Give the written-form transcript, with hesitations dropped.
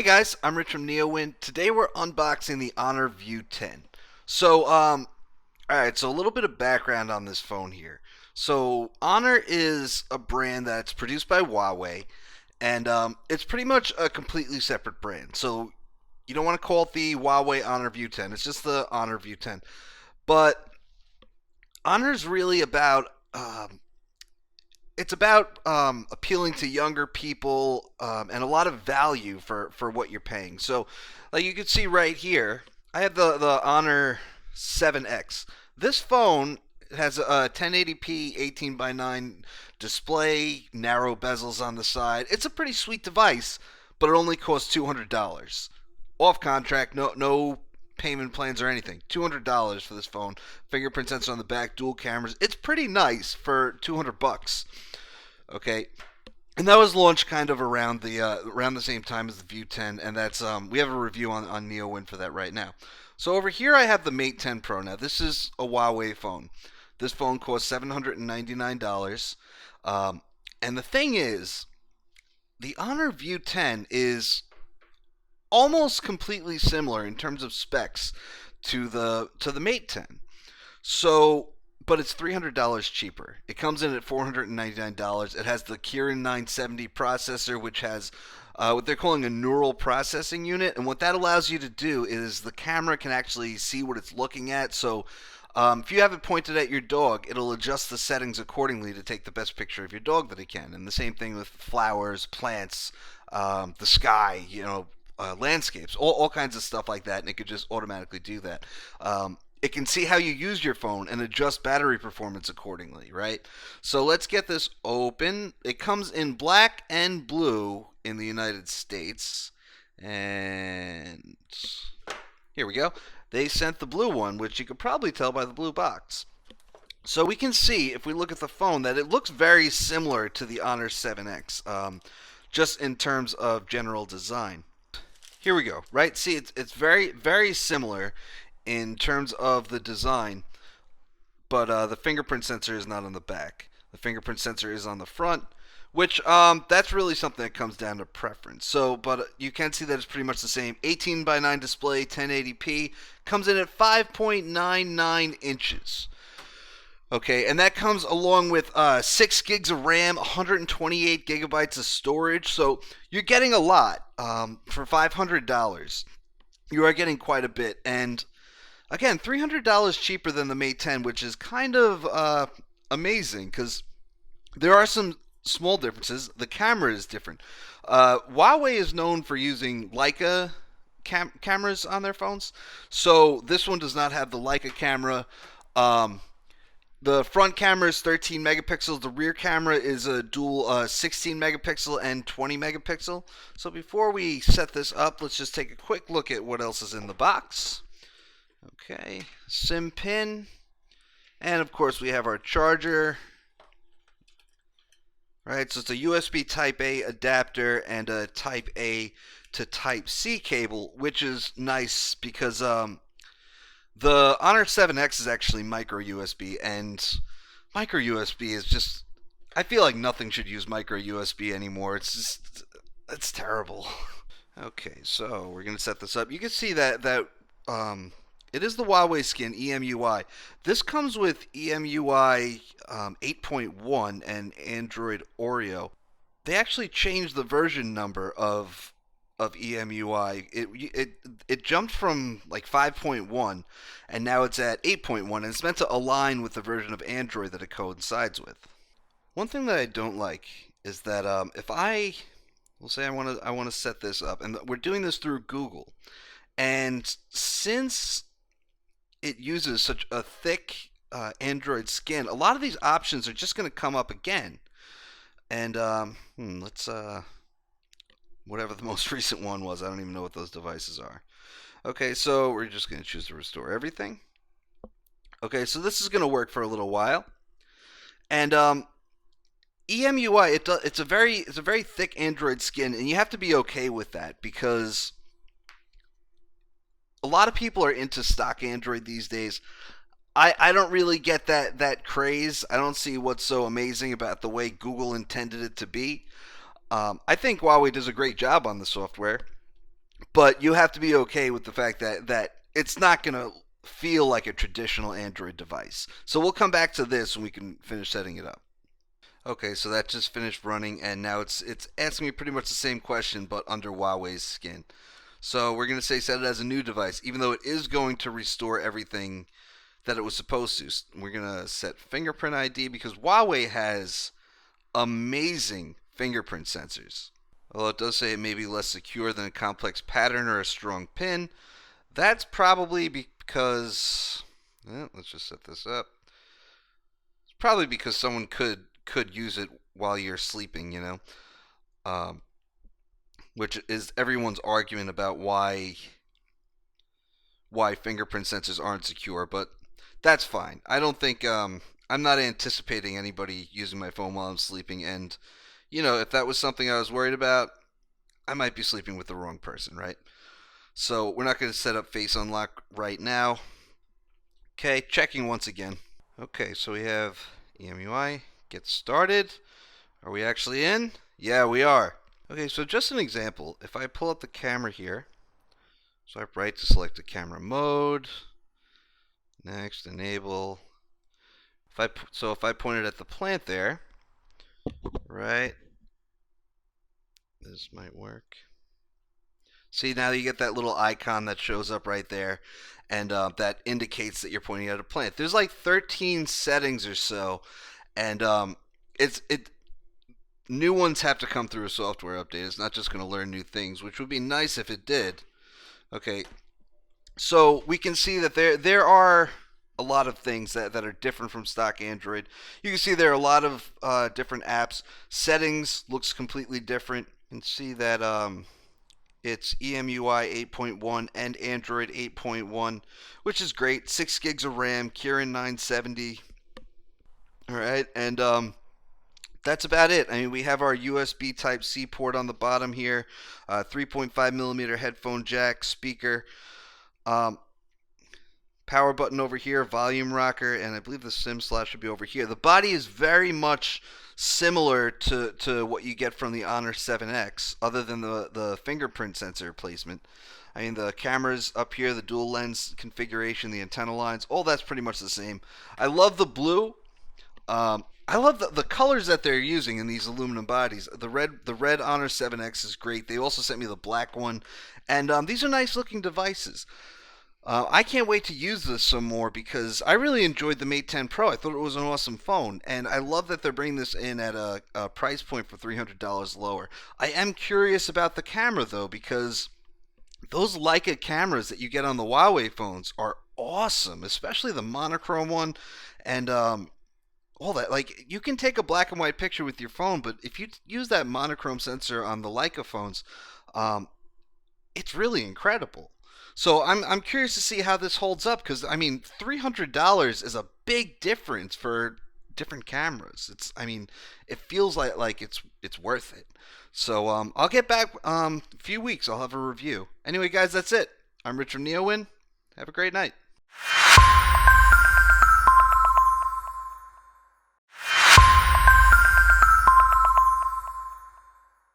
Hey guys, I'm Rich from NeoWin. Today we're unboxing the Honor View10. Alright, so a little bit of background on this phone here. So, Honor is a brand that's produced by Huawei, and it's pretty much a completely separate brand. So, you don't want to call it the Huawei Honor View10, it's just the Honor View10. But, Honor's really about appealing to younger people and a lot of value for what you're paying. So, like you can see right here, I have the Honor 7X. This phone has a 1080p 18 by 9 display, narrow bezels on the side. It's a pretty sweet device, but it only costs $200. Off contract, no payment plans or anything. $200 for this phone. Fingerprint sensor on the back, dual cameras. It's pretty nice for $200. Okay, and that was launched kind of around the same time as the View 10, and that's we have a review on NeoWin for that right now. So over here I have the Mate 10 Pro. Now this is a Huawei phone. This phone costs $799, and the thing is, the Honor View 10 is almost completely similar in terms of specs to the Mate 10. So, but it's $300 cheaper. It comes in at $499. It has the Kirin 970 processor, which has what they're calling a neural processing unit. And what that allows you to do is the camera can actually see what it's looking at. So if you have it pointed at your dog, it'll adjust the settings accordingly to take the best picture of your dog that it can. And the same thing with flowers, plants, the sky, landscapes, all kinds of stuff like that. And it could just automatically do that. It can see how you use your phone and adjust battery performance accordingly, right? So let's get this open. It comes in black and blue in the United States. And here we go. They sent the blue one, which you could probably tell by the blue box. So we can see, if we look at the phone, that it looks very similar to the Honor 7X, just in terms of general design. Here we go, right? See, it's very, very similar in terms of the design, but the fingerprint sensor is not on the back. The fingerprint sensor is on the front, which that's really something that comes down to preference. So, but you can see that it's pretty much the same. 18 by 9 display, 1080p, comes in at 5.99 inches. Okay, and that comes along with 6 gigs of RAM, 128 gigabytes of storage. So you're getting a lot for $500. You are getting quite a bit, and again, $300 cheaper than the Mate 10, which is kind of amazing because there are some small differences. The camera is different. Huawei is known for using Leica cameras on their phones, so this one does not have the Leica camera. The front camera is 13 megapixels. The rear camera is a dual 16 megapixel and 20 megapixel. So before we set this up, let's just take a quick look at what else is in the box. Okay, SIM pin, and of course we have our charger. Right, so it's a USB Type A adapter and a Type A to Type C cable, which is nice because the Honor 7X is actually micro USB, and micro USB is just, I feel like nothing should use micro USB anymore. It's terrible. Okay, so we're gonna set this up. You can see that it is the Huawei skin, EMUI. This comes with EMUI 8.1 and Android Oreo. They actually changed the version number of EMUI. It jumped from like 5.1 and now it's at 8.1, and it's meant to align with the version of Android that it coincides with. One thing that I don't like is that if we'll say I want to set this up, and we're doing this through Google, and since it uses such a thick Android skin, a lot of these options are just going to come up again. And let's whatever the most recent one was, I don't even know what those devices are. Okay, so we're just going to choose to restore everything. Okay, so this is going to work for a little while. And EMUI, it's a very thick Android skin, and you have to be okay with that because a lot of people are into stock Android these days. I don't really get that craze. I don't see what's so amazing about the way Google intended it to be. I think Huawei does a great job on the software. but you have to be okay with the fact that it's not going to feel like a traditional Android device. So we'll come back to this when we can finish setting it up. Okay, so that just finished running, and now it's asking me pretty much the same question, but under Huawei's skin. So we're going to say set it as a new device, even though it is going to restore everything that it was supposed to. We're going to set Fingerprint ID because Huawei has amazing fingerprint sensors. Although it does say it may be less secure than a complex pattern or a strong pin. That's probably because, let's just set this up. It's probably because someone could use it while you're sleeping, um, which is everyone's argument about why fingerprint sensors aren't secure. But that's fine. I don't think I'm not anticipating anybody using my phone while I'm sleeping. And if that was something I was worried about, I might be sleeping with the wrong person, right? So we're not going to set up face unlock right now. Okay, checking once again. Okay, so we have EMUI. Get started. Are we actually in? Yeah, we are. Okay, so just an example. If I pull up the camera here, swipe right to select the camera mode. Next, enable. If I pointed at the plant there, right? This might work. See, now you get that little icon that shows up right there, and that indicates that you're pointing at a plant. There's like 13 settings or so, and it new ones have to come through a software update. It's not just going to learn new things, which would be nice if it did. Okay, so we can see that there are a lot of things that are different from stock Android. You can see there are a lot of different apps. Settings looks completely different. You can see that it's EMUI 8.1 and Android 8.1, which is great. 6 gigs of RAM, Kirin 970. All right, and that's about it. I mean, we have our USB Type-C port on the bottom here, 3.5 millimeter headphone jack, speaker, power button over here, volume rocker, and I believe the SIM slot should be over here. The body is very much similar to what you get from the Honor 7X, other than the fingerprint sensor placement. I mean, the cameras up here, the dual lens configuration, the antenna lines, all that's pretty much the same. I love the blue. I love the colors that they're using in these aluminum bodies. The red Honor 7X is great. They also sent me the black one, and these are nice looking devices. I can't wait to use this some more because I really enjoyed the Mate 10 Pro. I thought it was an awesome phone, and I love that they're bringing this in at a price point for $300 lower. I am curious about the camera though, because those Leica cameras that you get on the Huawei phones are awesome, especially the monochrome one, and all that. Like, you can take a black and white picture with your phone, but if you use that monochrome sensor on the Leica phones, um, it's really incredible. So I'm curious to see how this holds up because I mean $300 is a big difference for different cameras. It feels like it's worth it. So I'll get back a few weeks. I'll have a review. Anyway, guys, that's it. I'm Rich from NeoWin. Have a great night.